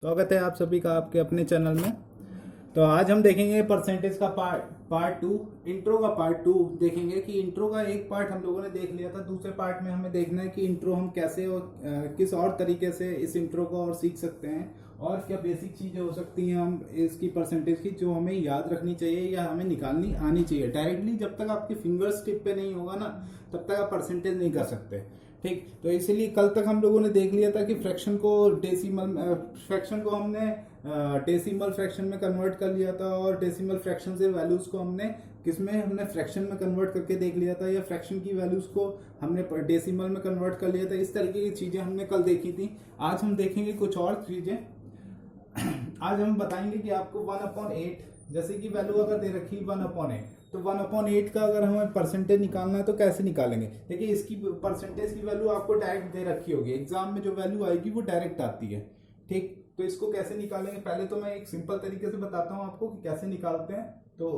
स्वागत है आप सभी का आपके अपने चैनल में। तो आज हम देखेंगे परसेंटेज का पार्ट टू, इंट्रो का पार्ट टू देखेंगे कि इंट्रो का एक पार्ट हम लोगों ने देख लिया था। दूसरे पार्ट में हमें देखना है कि इंट्रो हम कैसे और किस और तरीके से इस इंट्रो को और सीख सकते हैं और क्या बेसिक चीज़ें हो सकती हैं हम इसकी परसेंटेज की जो हमें याद रखनी चाहिए या हमें निकालनी आनी चाहिए। डायरेक्टली जब तक आपके फिंगर्स टिप पे नहीं होगा ना तब तक आप परसेंटेज नहीं कर सकते। ठीक, तो इसीलिए कल तक हम लोगों ने देख लिया था कि फ्रैक्शन को हमने डेसिमल फ्रैक्शन में कन्वर्ट कर लिया था और डेसिमल फ्रैक्शन से वैल्यूज को हमने फ्रैक्शन में कन्वर्ट करके देख लिया था, या फ्रैक्शन की वैल्यूज को हमने डेसिमल में कन्वर्ट कर लिया था। इस तरीके की चीजें हमने कल देखी थी। आज हम देखेंगे कुछ और चीजें। आज हम बताएंगे कि आपको 1/8 जैसे कि वैल्यू अगर दे रखी 1/8, तो 1/8 का अगर हमें परसेंटेज निकालना है तो कैसे निकालेंगे। देखिए, इसकी परसेंटेज की वैल्यू आपको डायरेक्ट दे रखी होगी, एग्जाम में जो वैल्यू आएगी वो डायरेक्ट आती है। ठीक, तो इसको कैसे निकालेंगे, पहले तो मैं एक सिंपल तरीके से बताता हूँ आपको कि कैसे निकालते हैं। तो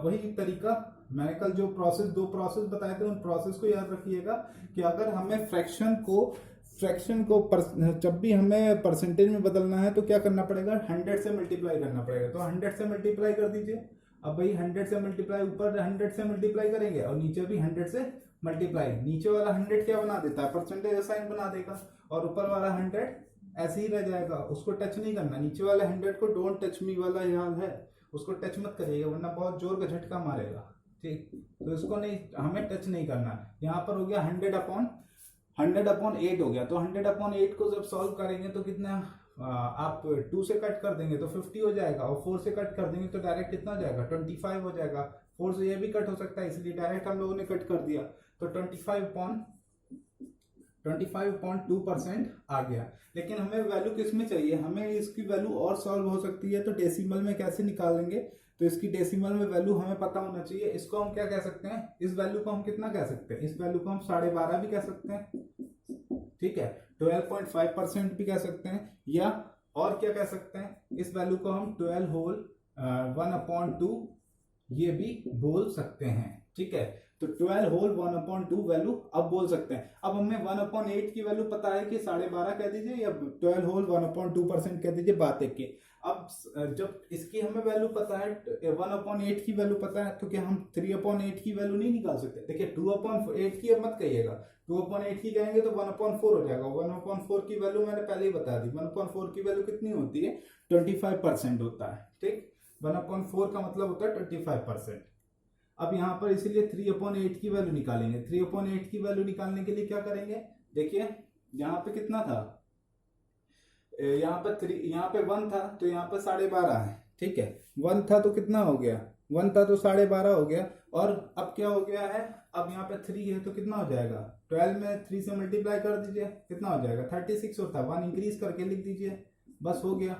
वही तरीका मैंने कल जो दो प्रोसेस बताए थे उन प्रोसेस को याद रखिएगा कि अगर हमें फ्रैक्शन को जब भी हमें परसेंटेज में बदलना है तो क्या करना पड़ेगा, 100 से मल्टीप्लाई करना पड़ेगा। तो 100 से मल्टीप्लाई कर दीजिए। अब भाई 100 से मल्टीप्लाई, ऊपर 100 से मल्टीप्लाई करेंगे और नीचे भी 100 से मल्टीप्लाई। नीचे वाला 100 क्या बना देता है, परसेंटेज साइन बना देगा, और ऊपर वाला 100 ऐसे ही रह जाएगा, उसको टच नहीं करना। नीचे वाले 100 को डोंट टच मी वाला याद है, उसको टच मत करिएगा वरना बहुत जोर का झटका मारेगा। ठीक, तो इसको नहीं, हमें टच नहीं करना। यहाँ पर हो गया 100/8 हो गया। तो 100/8 को जब सॉल्व करेंगे तो कितना, आप 2 से कट कर देंगे तो 50 हो जाएगा, और 4 से कट कर देंगे तो डायरेक्ट कितना हो जाएगा, 25 हो जाएगा। 4 से ये भी कट हो सकता है, इसलिए डायरेक्ट हम लोगों ने कट कर दिया। तो 25.2% आ गया। लेकिन हमें वैल्यू किस में चाहिए, हमें इसकी वैल्यू और सॉल्व हो सकती है। तो डेसिमल में कैसे निकालेंगे, तो इसकी डेसिमल में वैल्यू हमें पता होना चाहिए। इसको हम क्या कह सकते हैं, इस वैल्यू को हम कितना कह सकते हैं, इस वैल्यू को हम 12.5 भी कह सकते हैं। ठीक है, 12.5% भी कह सकते हैं, या और क्या कह सकते हैं, इस वैल्यू को हम 12 होल 1/2 ये भी बोल सकते हैं। ठीक है, तो 12 होल 1/2 वैल्यू अब बोल सकते हैं। अब हमें 1/8 की वैल्यू पता है कि 12.5 कह दीजिए या 12 होल 1/2% कह दीजिए, बात एक की। अब जब इसकी हमें वैल्यू पता है, 1/8 की वैल्यू पता है, तो क्या हम 3/8 की वैल्यू नहीं निकाल सकते। देखिए, 2/8 की अब मत कहिएगा, 2/8 की कहेंगे तो 1/4 हो जाएगा। 1/4 की वैल्यू मैंने पहले ही बता दी, 1/4 की वैल्यू कितनी होती है, 25% होता है। ठीक, 1/4 का मतलब होता है 25%। अब यहाँ पर इसीलिए 3/8 की वैल्यू निकालेंगे। 3/8 की वैल्यू निकालने के लिए क्या करेंगे, देखिए यहाँ पे कितना था, यहाँ पे 1 था तो यहाँ पे 12.5 है। ठीक है, 1 था तो कितना हो गया, 1 था तो 12.5 हो गया। और अब क्या हो गया है, अब यहाँ पे 3 है तो कितना हो जाएगा, 12 में 3 से मल्टीप्लाई कर दीजिए, कितना हो जाएगा, 36 होता है। 1 इंक्रीज करके लिख दीजिए, बस हो गया।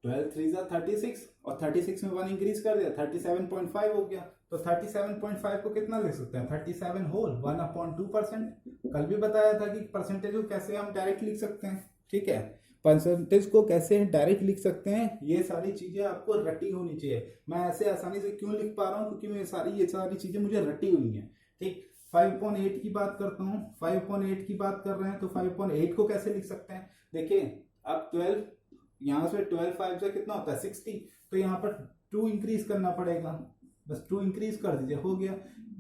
12 3 36 और 36 में 1 इंक्रीज कर दिया, 37.5 हो गया। तो 37.5 को कितना लिख सकते हैं, 37 होल 1/2%। कल भी बताया था कि परसेंटेज को कैसे हम डायरेक्ट लिख सकते हैं। ठीक है, परसेंटेज को कैसे डायरेक्ट लिख सकते हैं, ये सारी चीजें आपको रटी होनी चाहिए। मैं ऐसे आसानी से क्यों लिख पा रहा हूँ, क्योंकि ये सारी चीजें मुझे रटी हुई हैं। ठीक, 5/8 की बात करता हूँ, 5/8 की बात कर रहे हैं तो 5/8 को कैसे लिख सकते हैं। देखिए, अब 12, यहाँ से 12 5 से कितना होता है 60, तो यहाँ पर 2 इंक्रीज करना पड़ेगा, बस 2 इंक्रीज कर दीजिए, हो गया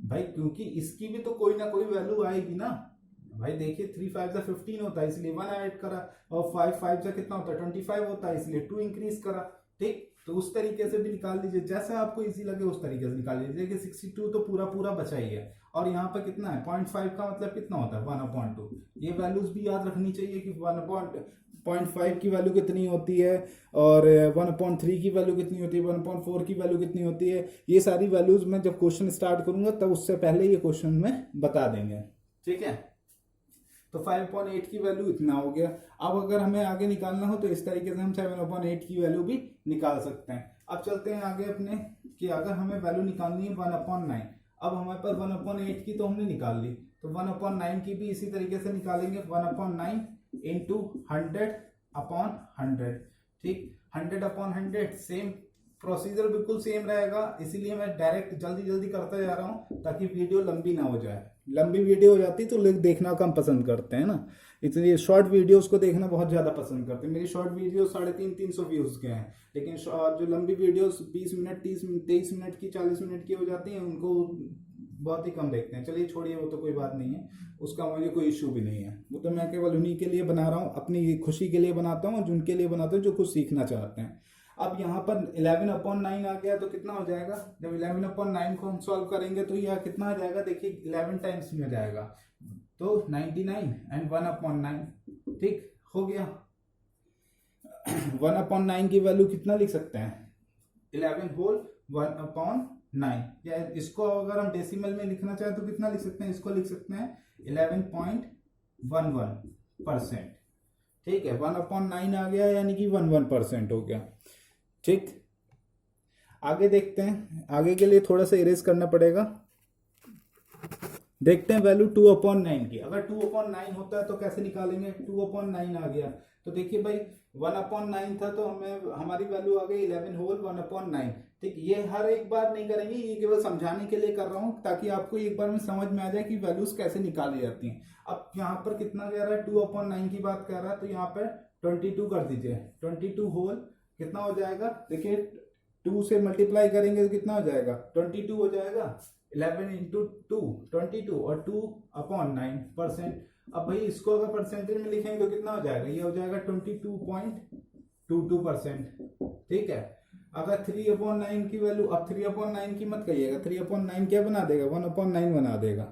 भाई। क्योंकि इसकी भी तो कोई ना कोई वैल्यू आएगी ना भाई। देखिए, 3 5 से 15 होता है इसलिए 1 ऐड करा, और 5 5 से कितना होता है 25 होता है इसलिए 2 इंक्रीज करा। ठीक, तो उस तरीके से भी निकाल लीजिए, जैसा आपको इजी लगे उस तरीके से निकाल लीजिए। कि 62 तो पूरा बचा ही है, और यहाँ पर कितना है 0.5 का मतलब कितना होता है 1/2। ये वैल्यूज भी याद रखनी चाहिए कि 1/5 की वैल्यू कितनी होती है, और 1/3 की वैल्यू कितनी होती है, 1/4 की वैल्यू कितनी होती है। ये सारी वैल्यूज मैं जब क्वेश्चन स्टार्ट करूंगा तब उससे पहले ये क्वेश्चन में बता देंगे। ठीक है, तो 5/8 की वैल्यू इतना हो गया। अब अगर हमें आगे निकालना हो तो इस तरीके से हम 7/8 की वैल्यू भी निकाल सकते हैं। अब चलते हैं आगे अपने, कि अगर हमें वैल्यू निकालनी है 1/9। अब हमारे पास 1/8 की तो हमने निकाल ली, तो 1/9 की भी इसी तरीके से निकालेंगे, 1/9 इंटू 100/100। ठीक, 100/100 सेम प्रोसीजर, बिल्कुल सेम रहेगा। इसीलिए मैं डायरेक्ट जल्दी करता जा रहा हूं ताकि वीडियो लंबी ना हो जाए। लंबी वीडियो हो जाती तो लोग देखना कम पसंद करते हैं ना, इसलिए शॉर्ट वीडियोस को देखना बहुत ज़्यादा पसंद करते हैं। मेरी शॉर्ट वीडियो 350 व्यूज़ के हैं, लेकिन जो लंबी वीडियोस 20 मिनट 23 मिनट की 40 मिनट की हो जाती हैं उनको बहुत ही कम देखते हैं। चलिए छोड़िए, वो तो कोई बात नहीं है, उसका मुझे कोई इशू भी नहीं है। वो तो मैं केवल उन्हीं के लिए बना रहा हूँ, अपनी खुशी के लिए बनाता हूँ, जिनके लिए बनाता हूँ जो कुछ सीखना चाहते हैं। अब यहाँ पर 11/9 आ गया तो कितना हो जाएगा, जब 11/9 को हम सॉल्व करेंगे तो यह कितना आ जाएगा, देखिए 11 टाइम्स में जाएगा तो 99 एंड 1/9, ठीक हो गया। 1/9 की वैल्यू कितना लिख सकते हैं, 11 होल 1/9, या इसको अगर हम डेसिमल में लिखना चाहें तो कितना लिख सकते हैं, इसको लिख सकते हैं 11.11%, ठीक है। 1/9 आ गया यानी कि 11% हो गया, ठीक। आगे देखते हैं, आगे के लिए थोड़ा सा इरेज करना पड़ेगा। देखते हैं वैल्यू 2/9 की, अगर 2/9 होता है तो कैसे निकालेंगे, 2/9 आ गया तो देखिए भाई 1/9 था तो हमें हमारी वैल्यू आ गई 11 होल 1/9, ठीक। ये हर एक बार नहीं करेंगे, ये केवल समझाने के लिए कर रहा हूँ ताकि आपको एक बार में समझ में आ जाए कि वैल्यूज कैसे निकाली जाती हैं। अब यहाँ पर कितना कह रहा है, 2/9 की बात कर रहा है तो यहाँ पर 22 कर दीजिए, 22 होल कितना हो जाएगा, देखिए 2 से मल्टीप्लाई करेंगे तो कितना हो जाएगा, 22 हो जाएगा, 11 इंटू 2 22 और 2/9%। अब भाई इसको अगर परसेंटेज में लिखेंगे तो कितना हो जाएगा, ये हो जाएगा 22.22%, ठीक है। अगर 3/9 की वैल्यू, अब 3/9 की मत कहिएगा, 3/9 क्या बना देगा, 1/9 बना देगा,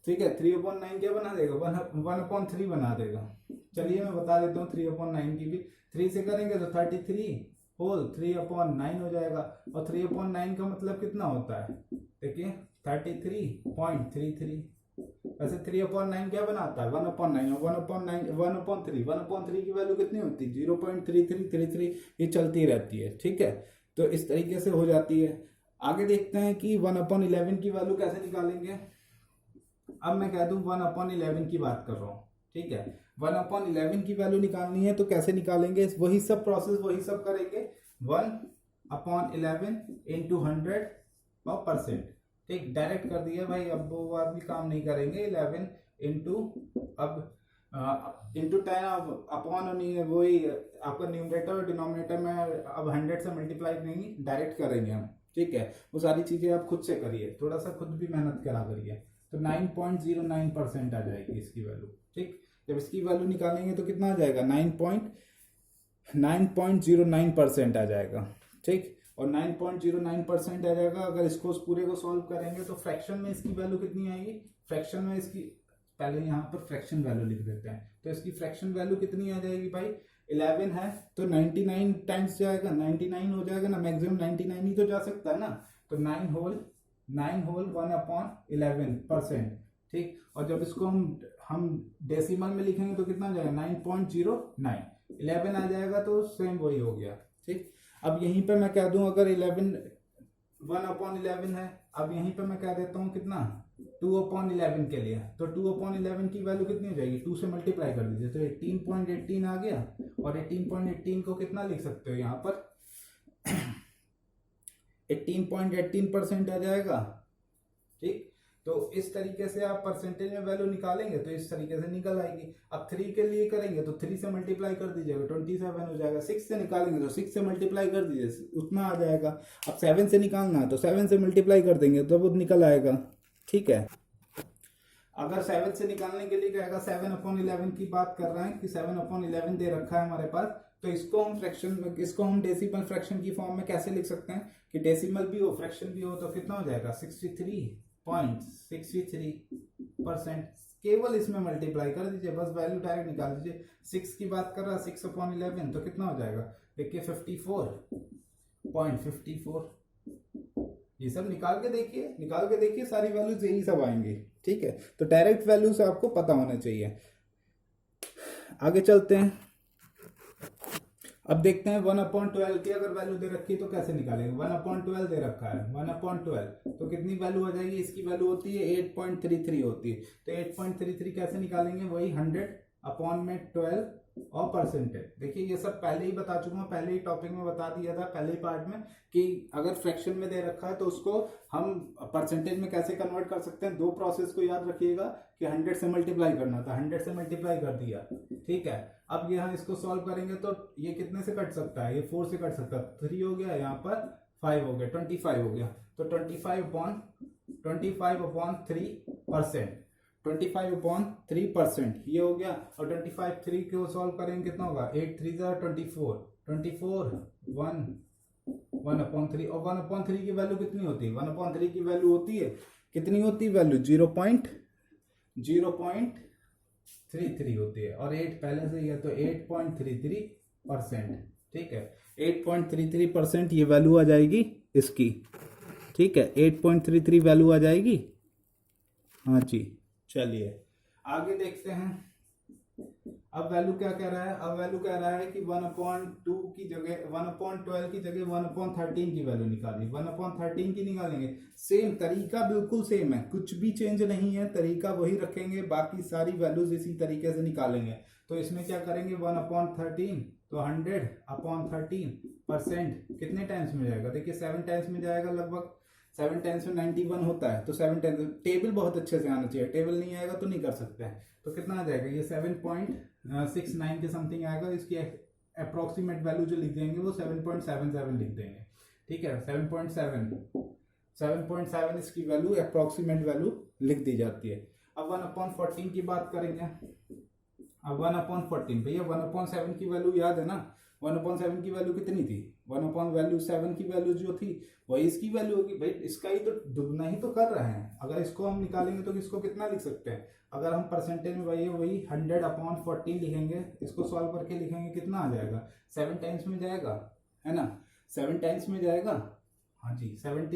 ठीक है। 3/9 क्या बना देगा, 1/3 बना देगा। चलिए मैं बता देता हूँ 3/9 की भी, 3 से करेंगे तो 33 होल 3/9 हो जाएगा, और 3/9 का मतलब कितना होता है, देखिए 33.33। वैसे 3/9 क्या बनाता है, 1/9, और 1/3 की वैल्यू कितनी होती है, 0.3333, ये चलती रहती है, ठीक है। तो इस तरीके से हो जाती है। आगे देखते हैं कि 1/11 की वैल्यू कैसे निकालेंगे। अब मैं कह दूं 1/11 की बात कर रहा हूँ, ठीक है। 1/11 की वैल्यू निकालनी है तो कैसे निकालेंगे, वही सब प्रोसेस वही सब करेंगे, 1/11 इंटू 100%, ठीक, डायरेक्ट कर दिया भाई। अब वो बात भी काम नहीं करेंगे, 11 इंटू अब इंटू 10 अपॉन वही आपका न्यूमरेटर और डिनोमिनेटर में अब 100 से मल्टीप्लाई नहीं डायरेक्ट करेंगे हम, ठीक है। वो सारी चीजें आप खुद से करिए, थोड़ा सा खुद भी मेहनत करा करिए, तो 9.09% आ जाएगी इसकी वैल्यू, ठीक। जब इसकी वैल्यू निकालेंगे तो कितना आ जाएगा, 9.09% आ जाएगा, ठीक। और 9.09% आ जाएगा। अगर इसको पूरे को सॉल्व करेंगे तो फ्रैक्शन में इसकी वैल्यू कितनी आएगी, फ्रैक्शन में इसकी, पहले यहाँ पर फ्रैक्शन वैल्यू लिख देते हैं, तो इसकी फ्रैक्शन वैल्यू कितनी आ जाएगी भाई, 11 है तो 99 टाइम्स जाएगा, 99 हो जाएगा ना, मैक्सिमम 99 ही तो जा सकता है ना, तो 9 होल 1/11%, ठीक। और जब इसको हम डेसिमल में लिखेंगे तो कितना जाएगा, 9.09, 11 आ जाएगा तो सेम वही हो गया, ठीक। अब यहीं पे मैं कह दूं अगर 1/11 है, अब यहीं पे मैं कह देता हूं कितना, 2/11 के लिए, तो 2/11 की वैल्यू कितनी हो जाएगी, 2 से मल्टीप्लाई कर दीजिए तो 18.18 आ गया, और 18.18 को कितना लिख सकते हो यहाँ पर 18.18% आ जाएगा, ठीक। तो इस तरीके से आप परसेंटेज में वैल्यू निकालेंगे तो इस तरीके से निकल आएगी। अब 3 के लिए करेंगे तो 3 से मल्टीप्लाई कर दीजिएगा 27 हो जाएगा, 6 से निकालेंगे तो 6 से मल्टीप्लाई कर दीजिए उतना आ जाएगा। अब 7 से निकालना है तो 7 से मल्टीप्लाई कर देंगे तो वो निकल आएगा, ठीक है। अगर 7 से निकालने के लिए कहेगा 7/11 की बात कर रहे हैं कि 7/11 दे रखा है हमारे पास, तो इसको हम डेसिमल फ्रैक्शन की फॉर्म में कैसे लिख सकते हैं कि डेसिमल भी हो फ्रैक्शन भी हो, तो कितना हो जाएगा 63.63%, केवल इसमें मल्टीप्लाई कर दीजिए, बस वैल्यू डायरेक्ट निकाल दीजिए। 6 की बात कर रहा है 6/11 तो कितना हो जाएगा, देखिए 54.54, ये सब निकाल के देखिए सारी वैल्यूज यही सब आएंगी, ठीक है। तो डायरेक्ट वैल्यू से आपको पता होना चाहिए। आगे चलते हैं, अब देखते हैं 1/12 की अगर वैल्यू दे रखी है तो कैसे निकालेंगे। 1/12 दे रखा है, 1/12 तो कितनी वैल्यू आ जाएगी, इसकी वैल्यू होती है 8.33 होती है, तो 8.33 कैसे निकालेंगे, वही 100 अपॉन में 12 और परसेंटेज। देखिए ये सब पहले ही बता चुका हूँ, पहले ही टॉपिक में बता दिया था, पहले ही पार्ट में, कि अगर फ्रैक्शन में दे रखा है तो उसको हम परसेंटेज में कैसे कन्वर्ट कर सकते हैं। दो प्रोसेस को याद रखिएगा कि 100 से मल्टीप्लाई करना था, 100 से मल्टीप्लाई कर दिया, ठीक है। अब यहाँ इसको सॉल्व करेंगे तो ये कितने से कट सकता है, ये 4 से कट सकता है, 3 हो गया, यहाँ पर 5 हो गया, 25 हो गया। तो 25/3%, 25/3% ये हो गया। और 25 3 को सॉल्व करेंगे कितना होगा, 8 3 24, 24 1/3। और 1/3 की वैल्यू कितनी होती है, 1/3 की वैल्यू होती है, कितनी होती है वैल्यू, 0.33 होती है। और 8 पहले से ही है तो 8.33%, ठीक है। 8.33% ये वैल्यू आ जाएगी इसकी, ठीक है, 8.33 वैल्यू आ जाएगी। हाँ जी, चलिए आगे देखते हैं। अब वैल्यू क्या कह रहा है, अब वैल्यू कह रहा है कि 1/2 की जगह 1/12 की जगह 1/13 की वैल्यू निकालिए। 1/13 की निकालेंगे, सेम तरीका बिल्कुल सेम है, कुछ भी चेंज नहीं है, तरीका वही रखेंगे, बाकी सारी वैल्यूज इसी तरीके से निकालेंगे। तो इसमें क्या करेंगे, 1/13 तो 100/13% कितने टाइम्स में जाएगा, देखिए 7 टाइम्स में जाएगा, लगभग 7 टाइम्स में 91 होता है। तो 7 टाइम्स, टेबल बहुत अच्छे से आना चाहिए, टेबल नहीं आएगा तो नहीं कर सकते हैं। तो कितना आ जाएगा, ये 7.69 के समथिंग आएगा। इसकी अप्रोक्सीमेट वैल्यू जो लिख देंगे वो 7.77 लिख देंगे, ठीक है। 7.7 इसकी वैल्यू, अप्रोक्सीमेट वैल्यू लिख दी जाती है। अब 1/14 की बात करेंगे। अब 1/14 भैया 1/7 की वैल्यू याद है ना, 1/7 की वैल्यू कितनी थी, 1/7 की वैल्यू जो थी वही इसकी वैल्यू होगी। भाई इसका ही तो दुगना ही तो कर रहे हैं। अगर इसको हम निकालेंगे तो इसको कितना लिख सकते हैं, अगर हम परसेंटेज में वही 100/14 लिखेंगे, इसको सॉल्व करके लिखेंगे, कितना आ जाएगा, 7 टाइम्स में जाएगा, है ना, 7 टाइम्स में जाएगा। हाँ जी, 7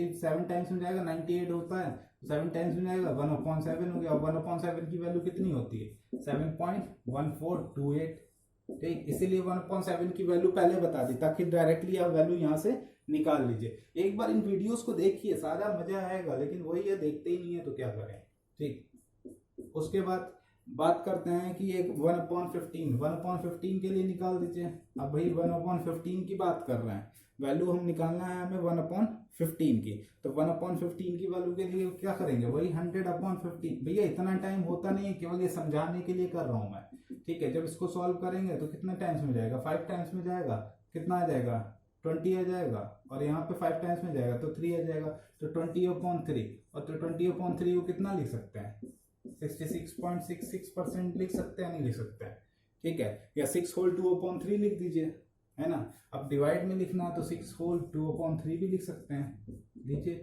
टाइम्स में जाएगा, 98 होता है, 7 टाइम्स में जाएगा, 1/7 हो गया। 1/7 की वैल्यू कितनी होती है, 7.1428, ठीक। इसीलिए 1/7 की वैल्यू पहले बता दी ताकि डायरेक्टली आप वैल्यू यहाँ से निकाल लीजिए। एक बार इन वीडियोस को देखिए, सारा मजा आएगा, लेकिन वही है, देखते ही नहीं है तो क्या करें, ठीक। उसके बाद बात करते हैं कि एक 1/15 के लिए निकाल दीजिए। अब भाई 1/15 की बात कर रहे हैं, वैल्यू हम निकालना है हमें 1/15 की। तो 1/15 की वैल्यू के लिए क्या करेंगे, वही 100/15। भैया इतना टाइम होता नहीं है, केवल ये समझाने के लिए कर रहा हूं मैं, ठीक है। जब इसको सॉल्व करेंगे तो कितने टाइम्स में जाएगा, 5 टाइम्स में जाएगा, कितना आ जाएगा, 20 आ जाएगा। और यहाँ पे 5 टाइम्स में जाएगा तो 3 आ जाएगा। तो 20/3, और तो 20/3 को कितना लिख सकते हैं, 66.66% लिख सकते हैं, नहीं लिख सकते हैं, ठीक है। या 6 होल 2/3 लिख दीजिए, है ना। अब डिवाइड में लिखना है तो 6 होल 2/3 भी लिख सकते हैं, लीजिए।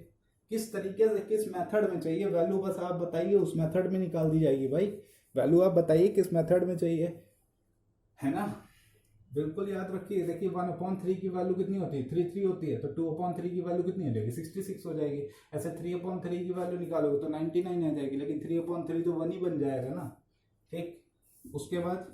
किस तरीके से, किस मेथड में चाहिए वैल्यू, बस आप बताइए, उस मेथड में निकाल दी जाएगी। भाई वैल्यू आप बताइए किस मेथड में चाहिए, है ना, बिल्कुल याद रखिए। देखिए 1/3 की वैल्यू कितनी होती है, 3 होती है, तो 2/3 की वैल्यू कितनी हो जाएगी, 66 हो जाएगी। ऐसे 3/3 की वैल्यू निकालोगे तो 99 आ जाएगी, लेकिन 3/3 तो 1 ही बन जाएगा ना, ठीक। उसके बाद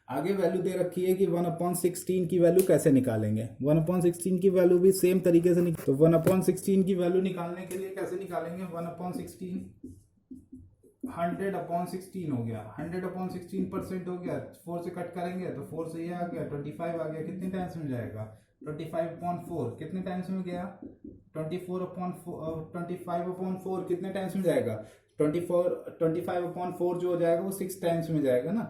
आगे वैल्यू दे रखी है कि 1/16 की वैल्यू कैसे निकालेंगे। 1/16 की वैल्यू भी सेम तरीके से तो 1/16 की वैल्यू निकालने के लिए कैसे निकालेंगे, 1/16 100/16 हो गया, 100/16% हो गया, 4 से कट करेंगे तो 4 से ये आ गया, 25 आ गया, कितने टाइम्स में जाएगा, 25/4, कितने टाइम्स में गया, 25/4 कितने टाइम्स में जाएगा, 25/4 जो हो जाएगा वो 6 टाइम्स में जाएगा ना।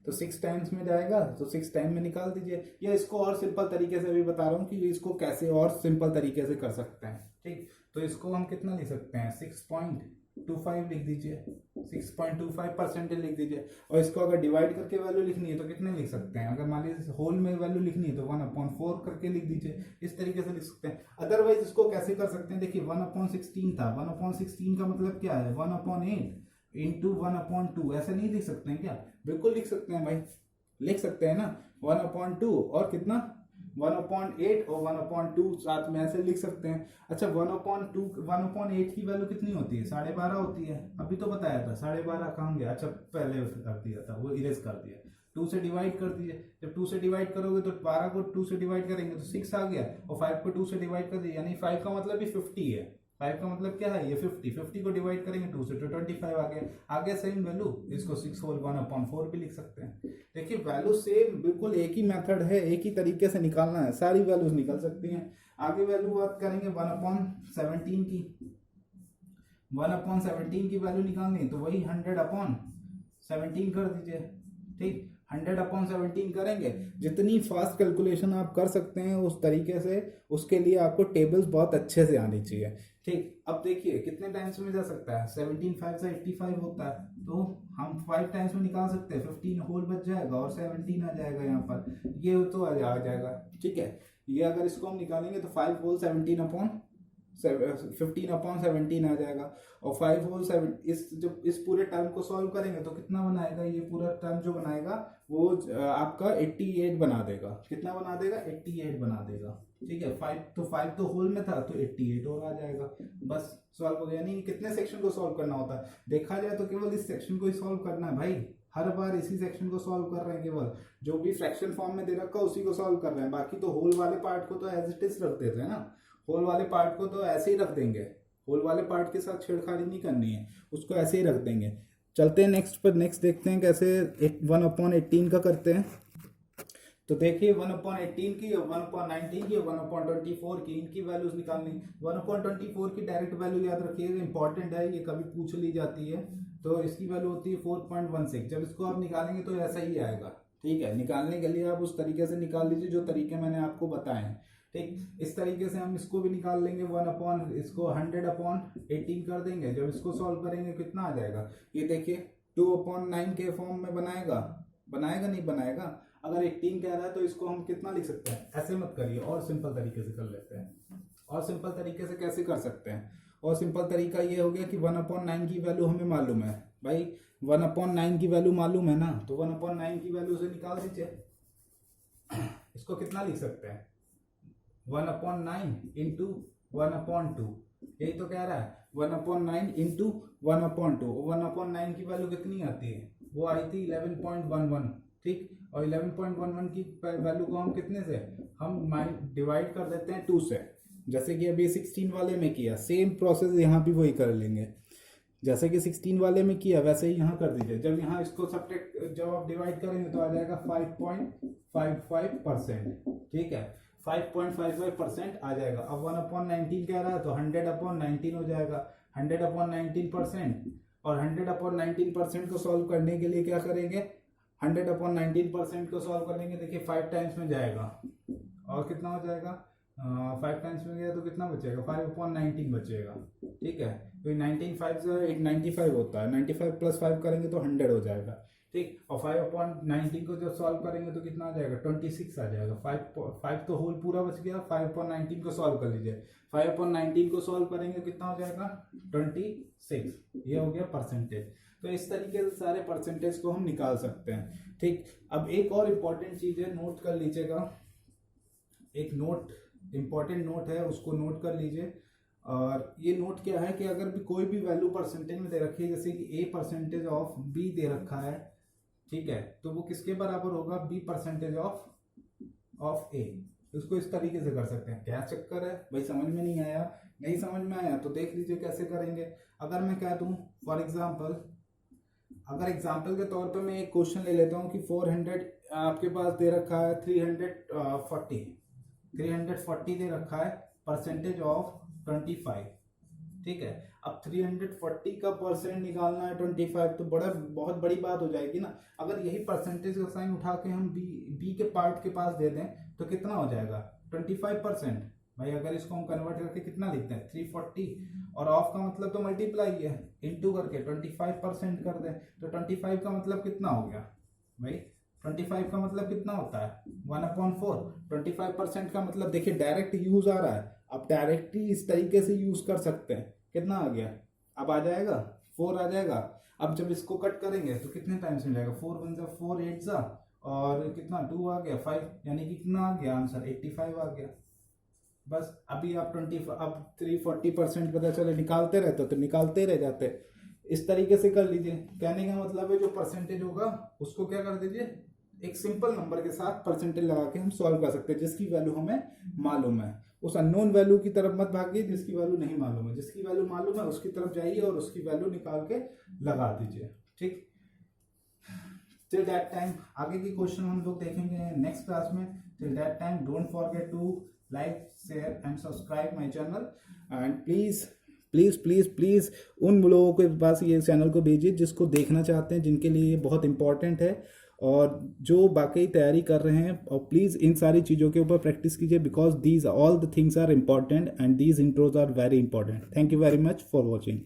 तो 6 टाइम्स में जाएगा तो 6 टाइम में निकाल दीजिए। या इसको और सिंपल तरीके से भी बता रहा हूँ कि इसको कैसे और सिंपल तरीके से कर सकते हैं, ठीक। तो इसको हम कितना लिख सकते हैं, 6.25 लिख दीजिए, 6.25% लिख दीजिए। और इसको अगर डिवाइड करके वैल्यू लिखनी है तो कितने लिख सकते हैं, अगर मान लीजिए होल में वैल्यू लिखनी है तो 1/4 करके लिख दीजिए, इस तरीके से लिख सकते हैं। अदरवाइज इसको कैसे कर सकते हैं, देखिए 1/16 था, 1/16 का मतलब क्या है, 1/8 इंटू 1/2, ऐसे नहीं लिख सकते हैं क्या, बिल्कुल लिख सकते हैं भाई, लिख सकते हैं ना। 1/2 और कितना, 1/8 और 1/2 साथ में ऐसे लिख सकते हैं। अच्छा 1/8 की वैल्यू कितनी होती है, 12.5 होती है, अभी तो बताया था 12.5 कहाँ गया, अच्छा पहले कर दिया था, वो इरेज कर दिया। 2 से डिवाइड कर दीजिए, जब 2 से डिवाइड करोगे तो 12 को 2 से डिवाइड करेंगे तो 6 आ गया, और 5 को 2 से डिवाइड कर दीजिए, यानी 5 का मतलब भी 50 है, 5 का मतलब क्या है, ये 50 को डिवाइड करेंगे 2 से तो 25 आ गया। आगे सेम वैल्यू, इसको 6 होल 1/4 भी लिख सकते हैं। देखिए वैल्यू सेम, बिल्कुल एक ही मेथड है, एक ही तरीके से निकालना है, सारी वैल्यूज निकल सकती हैं। आगे वैल्यू बात करेंगे 1/17 की। 1/17 की वैल्यू निकालनी तो वही 100/17 कर दीजिए। ठीक, 100/17 करेंगे। जितनी फास्ट कैलकुलेशन आप कर सकते हैं उस तरीके से, उसके लिए आपको टेबल्स बहुत अच्छे से आनी चाहिए। ठीक, अब देखिए कितने टाइम्स में जा सकता है, 17 5 से 85 होता है, तो हम 5 टाइम्स में निकाल सकते हैं। 15 होल बच जाएगा और 17 आ जाएगा यहाँ पर, ये तो आ जाएगा। ठीक है, ये अगर इसको हम निकालेंगे तो 5 होल 15/17 आ जाएगा। और 5 होल 7, इस पूरे टर्म को सॉल्व करेंगे तो कितना बनाएगा, ये पूरा टर्म जो बनाएगा वो आपका 88 बना देगा। कितना बना देगा, 88 बना देगा। ठीक है, 5 तो होल में था तो 88 और आ जाएगा। बस सॉल्व हो गया। नहीं, कितने सेक्शन को सॉल्व करना होता है, देखा जाए तो केवल इस सेक्शन को ही सॉल्व करना है भाई। हर बार इसी सेक्शन को सॉल्व कर रहे हैं, केवल जो भी फ्रैक्शन फॉर्म में दे रखा है उसी को सॉल्व कर रहे हैं। बाकी तो होल वाले पार्ट को तो एज इट इज रख देते हैं ना, होल वाले पार्ट को तो ऐसे ही रख देंगे, होल वाले पार्ट के साथ छेड़खानी नहीं करनी है, उसको ऐसे ही रख देंगे। चलते हैं नेक्स्ट पर, नेक्स्ट देखते हैं कैसे 1/18 का करते हैं। तो देखिए 1/18 की, 1/19 की, 1/24 की, इनकी वैल्यूज निकालनी। 1/24 की डायरेक्ट वैल्यू याद रखिएगा, इंपॉर्टेंट है, ये कभी पूछ ली जाती है। तो इसकी वैल्यू होती है 4.16। जब इसको आप निकालेंगे तो ऐसा ही आएगा। ठीक है, निकालने के लिए आप उस तरीके से निकाल लीजिए जो तरीके मैंने आपको बताए हैं। ठीक, इस तरीके से हम इसको भी निकाल लेंगे। 1/18 कर देंगे। जब इसको सॉल्व करेंगे कितना आ जाएगा, ये देखिए 2/9 के फॉर्म में बनाएगा नहीं बनाएगा। अगर 18 कह रहा है तो इसको हम कितना लिख सकते हैं, ऐसे मत करिए, और सिंपल तरीके से कर लेते हैं। और सिंपल तरीके से कैसे कर सकते हैं, और सिंपल तरीका ये हो गया कि 1/9 की वैल्यू हमें मालूम है भाई, 1/9 की वैल्यू मालूम है ना, तो 1/9 की वैल्यू से निकाल दीजिए। इसको कितना लिख सकते हैं, 1/9 इंटू 1/2, यही तो कह रहा है। 1/9 इंटू 1/2, 1/9 की वैल्यू कितनी आती है, वो आई थी 11.11। ठीक, और 11.11 की वैल्यू को हम कितने से, हम डिवाइड कर देते हैं 2 से। जैसे कि अभी 16 वाले में किया, सेम प्रोसेस यहाँ भी वही कर लेंगे। जैसे कि 16 वाले में किया वैसे ही यहाँ कर दीजिए। जब यहाँ इसको सब्ट्रैक्ट, जब आप डिवाइड करेंगे तो आ जाएगा 5.55%। ठीक है, 5.55% आ जाएगा। अब 1/19 कह रहा है तो 100/19 हो जाएगा। 100/19%, और 100/19% को सॉल्व करने के लिए क्या करेंगे, 100/19% को सॉल्व कर लेंगे। देखिए 5 टाइम्स में जाएगा और कितना हो जाएगा, 5 टाइम्स में गया तो कितना बचेगा, 5/19 बचेगा। ठीक है, तो 95 होता है, 95 + 5 करेंगे तो 100 हो जाएगा। ठीक, और 5/19 को जब सॉल्व करेंगे तो कितना आ जाएगा, 26 आ जाएगा। 5 तो होल पूरा बच गया। 5/19 को सॉल्व कर लीजिए। 5/19 को सॉल्व करेंगे कितना हो जाएगा, 26। ये हो गया परसेंटेज। तो इस तरीके से सारे परसेंटेज को हम निकाल सकते हैं। ठीक, अब एक और इम्पॉर्टेंट चीज है, नोट कर लीजिएगा। एक इम्पॉर्टेंट नोट है, उसको नोट कर लीजिए। और ये नोट क्या है कि अगर भी कोई भी वैल्यू परसेंटेज में दे रखी है, जैसे कि A% ऑफ B दे रखा है, ठीक है, तो वो किसके बराबर होगा, B% ऑफ A। उसको इस तरीके से कर सकते हैं। क्या चक्कर है भाई, समझ में नहीं आया, नहीं समझ में आया तो देख लीजिए कैसे करेंगे। अगर मैं कह दूं फॉर एग्जाम्पल, अगर एग्जाम्पल के तौर पे मैं एक क्वेश्चन ले लेता हूँ कि 400 आपके पास दे रखा है, 340 दे रखा है, परसेंटेज ऑफ 25। ठीक है, अब 340 का परसेंट निकालना है 25, तो बहुत बड़ी बात हो जाएगी ना। अगर यही परसेंटेज का साइन उठा के हम बी के पार्ट के पास दे दें तो कितना हो जाएगा, 25%। भाई अगर इसको हम कन्वर्ट करके कितना लिखते हैं, 340, और ऑफ का मतलब तो मल्टीप्लाई है, इंटू करके 25% कर दें तो 25 का मतलब कितना हो गया भाई, 25 का मतलब कितना होता है, 1/4। 25% का मतलब देखिए डायरेक्ट यूज आ रहा है, अब डायरेक्टली इस तरीके से यूज कर सकते हैं। कितना आ गया, अब आ जाएगा 4 आ जाएगा। अब जब इसको कट करेंगे तो कितने टाइम्स में जाएगा, 4 1 4 8 और कितना 2 आ गया 5, यानी कि कितना आ गया आंसर, 85 आ गया। बस अभी आप 340% पता चले, निकालते रहते तो निकालते रह जाते। इस तरीके से कर लीजिए। कहने का मतलब है जो परसेंटेज होगा उसको क्या कर दीजिए, एक सिंपल नंबर के साथ परसेंटेज लगा के हम सॉल्व कर सकते हैं जिसकी वैल्यू हमें मालूम है। उस अननोन वैल्यू की तरफ मत भागिए जिसकी वैल्यू नहीं मालूम है, जिसकी वैल्यू मालूम है उसकी तरफ जाइए और उसकी वैल्यू निकाल के लगा दीजिए। ठीक, टिल दैट टाइम आगे की क्वेश्चन हम लोग देखेंगे नेक्स्ट क्लास में। Till that time don't forget to like, share and subscribe my channel, and please please please please उन लोगों के पास ये चैनल को भेजिए जिसको देखना चाहते हैं, जिनके लिए ये बहुत इंपॉर्टेंट है और जो बाकी तैयारी कर रहे हैं। और प्लीज़ इन सारी चीज़ों के ऊपर प्रैक्टिस कीजिए, because these all the things are important and these intros are very important. Thank you very much for watching.